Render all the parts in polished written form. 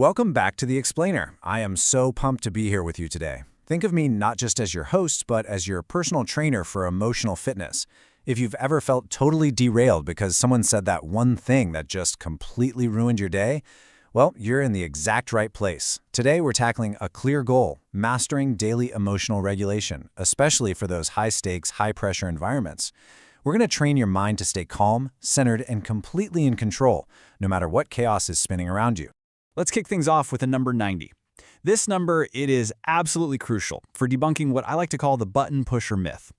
Welcome back to The Explainer. I am so pumped to be here with you today. Think of me not just as your host, but as your personal trainer for emotional fitness. If you've ever felt totally derailed because someone said that one thing that just completely ruined your day, well, you're in the exact right place. Today, we're tackling a clear goal, mastering daily emotional regulation, especially for those high-stakes, high-pressure environments. We're going to train your mind to stay calm, centered, and completely in control, no matter what chaos is spinning around you. Let's kick things off with the number 90. This number, it is absolutely crucial for debunking what I like to call the button pusher myth.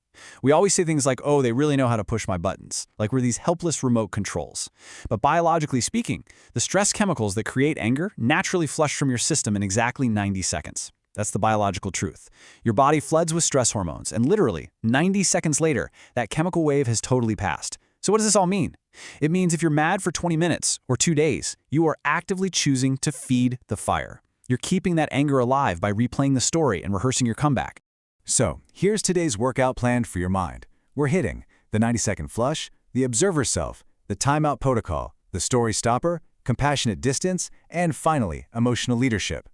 We always say things like, oh, they really know how to push my buttons, like we're these helpless remote controls. But biologically speaking, the stress chemicals that create anger naturally flush from your system in exactly 90 seconds. That's the biological truth. Your body floods with stress hormones, and literally 90 seconds later, that chemical wave has totally passed. So what does this all mean? It means if you're mad for 20 minutes or 2 days, you are actively choosing to feed the fire. You're keeping that anger alive by replaying the story and rehearsing your comeback. So, here's today's workout plan for your mind. We're hitting the 90-second flush, the observer self, the timeout protocol, the story stopper, compassionate distance, and finally, emotional leadership.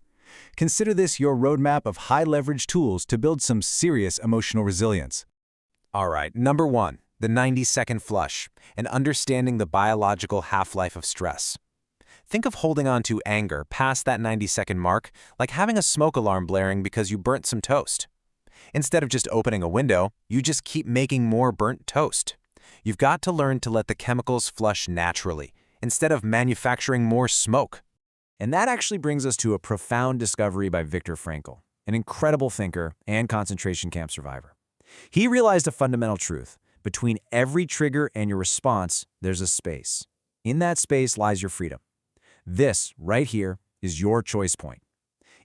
Consider this your roadmap of high-leverage tools to build some serious emotional resilience. All right, number 1. The 90-second flush, and understanding the biological half-life of stress. Think of holding on to anger past that 90-second mark like having a smoke alarm blaring because you burnt some toast. Instead of just opening a window, you just keep making more burnt toast. You've got to learn to let the chemicals flush naturally, instead of manufacturing more smoke. And that actually brings us to a profound discovery by Viktor Frankl, an incredible thinker and concentration camp survivor. He realized a fundamental truth. Between every trigger and your response, there's a space. In that space lies your freedom. This, right here, is your choice point.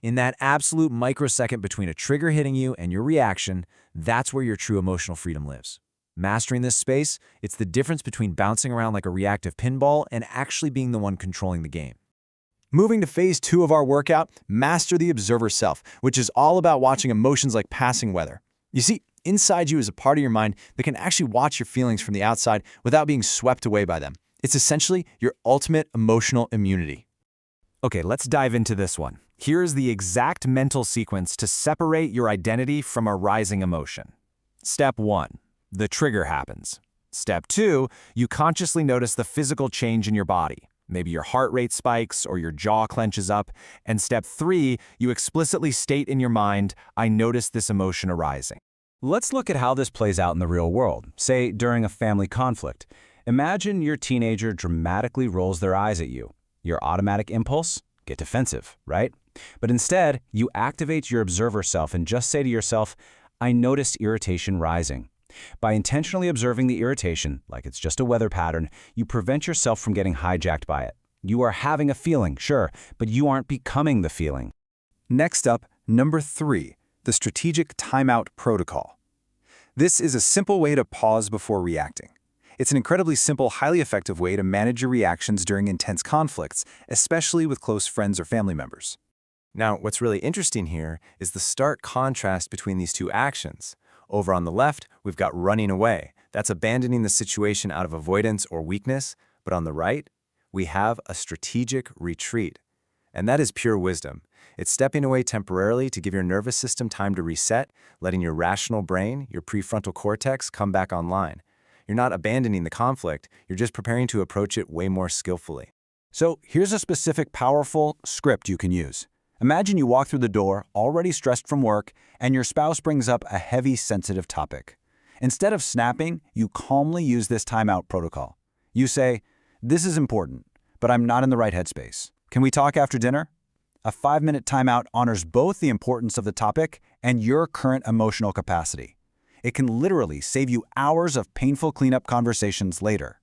In that absolute microsecond between a trigger hitting you and your reaction, that's where your true emotional freedom lives. Mastering this space, it's the difference between bouncing around like a reactive pinball and actually being the one controlling the game. Moving to phase 2 of our workout, master the observer self, which is all about watching emotions like passing weather. You see, inside you is a part of your mind that can actually watch your feelings from the outside without being swept away by them. It's essentially your ultimate emotional immunity. Okay, let's dive into this one. Here is the exact mental sequence to separate your identity from a rising emotion. Step 1. The trigger happens. Step 2. You consciously notice the physical change in your body. Maybe your heart rate spikes or your jaw clenches up. And step 3. You explicitly state in your mind, I notice this emotion arising. Let's look at how this plays out in the real world, say during a family conflict. Imagine your teenager dramatically rolls their eyes at you. Your automatic impulse? Get defensive, right? But instead, you activate your observer self and just say to yourself, I notice irritation rising. By intentionally observing the irritation, like it's just a weather pattern, you prevent yourself from getting hijacked by it. You are having a feeling, sure, but you aren't becoming the feeling. Next up, number 3. The strategic timeout protocol. This is a simple way to pause before reacting. It's an incredibly simple, highly effective way to manage your reactions during intense conflicts, especially with close friends or family members. Now, what's really interesting here is the stark contrast between these two actions. Over on the left, we've got running away. That's abandoning the situation out of avoidance or weakness. But on the right, we have a strategic retreat. And that is pure wisdom. It's stepping away temporarily to give your nervous system time to reset, letting your rational brain, your prefrontal cortex, come back online. You're not abandoning the conflict, you're just preparing to approach it way more skillfully. So here's a specific, powerful script you can use. Imagine you walk through the door, already stressed from work, and your spouse brings up a heavy, sensitive topic. Instead of snapping, you calmly use this timeout protocol. You say, this is important, but I'm not in the right headspace. Can we talk after dinner? A 5-minute timeout honors both the importance of the topic and your current emotional capacity. It can literally save you hours of painful cleanup conversations later.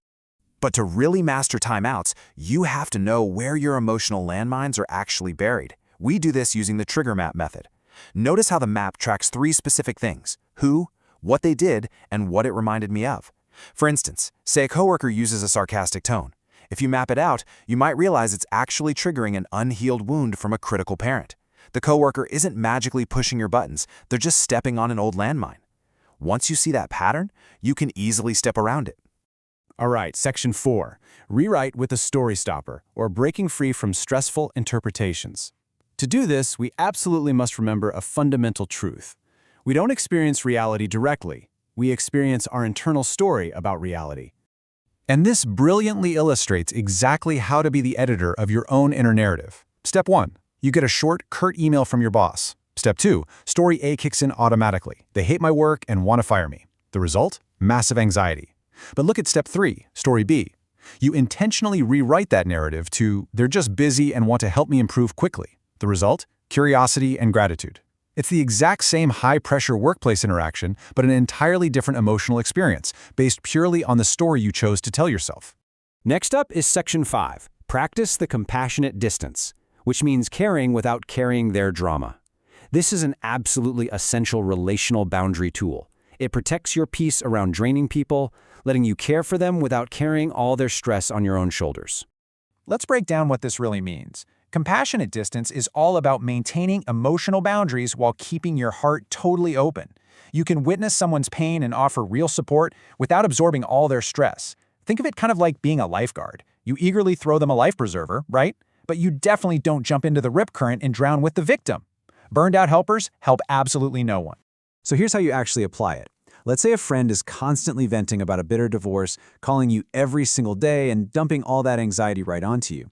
But to really master timeouts, you have to know where your emotional landmines are actually buried. We do this using the trigger map method. Notice how the map tracks 3 specific things: who, what they did, and what it reminded me of. For instance, say a coworker uses a sarcastic tone. If you map it out, you might realize it's actually triggering an unhealed wound from a critical parent. The coworker isn't magically pushing your buttons, they're just stepping on an old landmine. Once you see that pattern, you can easily step around it. All right, Section 4. Rewrite with a story stopper, or breaking free from stressful interpretations. To do this, we absolutely must remember a fundamental truth. We don't experience reality directly. We experience our internal story about reality. And this brilliantly illustrates exactly how to be the editor of your own inner narrative. Step 1. You get a short, curt email from your boss. Step 2. Story A kicks in automatically. They hate my work and want to fire me. The result? Massive anxiety. But look at Step 3, Story B. You intentionally rewrite that narrative to, they're just busy and want to help me improve quickly. The result? Curiosity and gratitude. It's the exact same high-pressure workplace interaction, but an entirely different emotional experience, based purely on the story you chose to tell yourself. Next up is Section 5. Practice the compassionate distance, which means caring without carrying their drama. This is an absolutely essential relational boundary tool. It protects your peace around draining people, letting you care for them without carrying all their stress on your own shoulders. Let's break down what this really means. Compassionate distance is all about maintaining emotional boundaries while keeping your heart totally open. You can witness someone's pain and offer real support without absorbing all their stress. Think of it kind of like being a lifeguard. You eagerly throw them a life preserver, right? But you definitely don't jump into the rip current and drown with the victim. Burned out helpers help absolutely no one. So here's how you actually apply it. Let's say a friend is constantly venting about a bitter divorce, calling you every single day and dumping all that anxiety right onto you.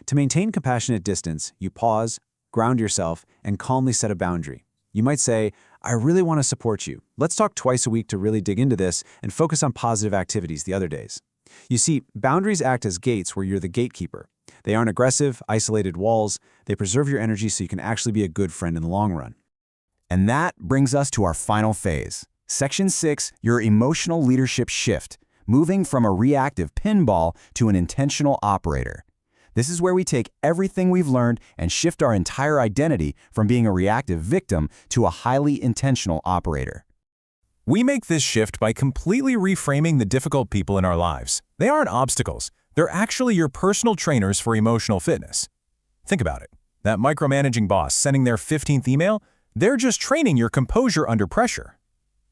To maintain compassionate distance, you pause, ground yourself, and calmly set a boundary. You might say, I really want to support you. Let's talk twice a week to really dig into this and focus on positive activities the other days. You see, boundaries act as gates where you're the gatekeeper. They aren't aggressive, isolated walls. They preserve your energy so you can actually be a good friend in the long run. And that brings us to our final phase. Section 6, your emotional leadership shift, moving from a reactive pinball to an intentional operator. This is where we take everything we've learned and shift our entire identity from being a reactive victim to a highly intentional operator. We make this shift by completely reframing the difficult people in our lives. They aren't obstacles. They're actually your personal trainers for emotional fitness. Think about it. That micromanaging boss sending their 15th email, they're just training your composure under pressure.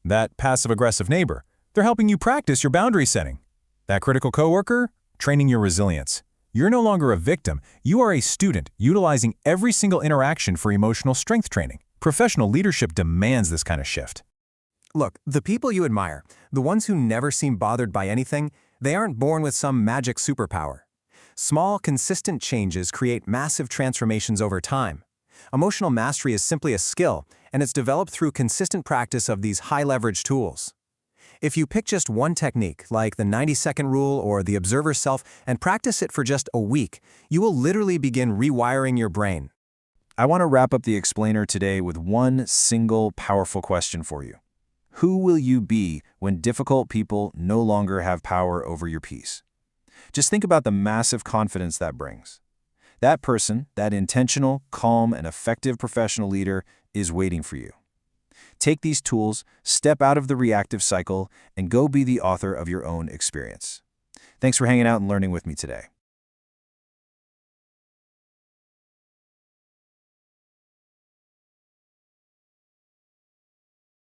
That passive-aggressive neighbor, they're helping you practice your boundary setting. That critical coworker, training your resilience. You're no longer a victim. You are a student utilizing every single interaction for emotional strength training. Professional leadership demands this kind of shift. Look, the people you admire, the ones who never seem bothered by anything, they aren't born with some magic superpower. Small, consistent changes create massive transformations over time. Emotional mastery is simply a skill, and it's developed through consistent practice of these high-leverage tools. If you pick just one technique, like the 90-second rule or the observer self, and practice it for just a week, you will literally begin rewiring your brain. I want to wrap up the explainer today with one single powerful question for you. Who will you be when difficult people no longer have power over your peace? Just think about the massive confidence that brings. That person, that intentional, calm, and effective professional leader is waiting for you. Take these tools, step out of the reactive cycle, and go be the author of your own experience. Thanks for hanging out and learning with me today.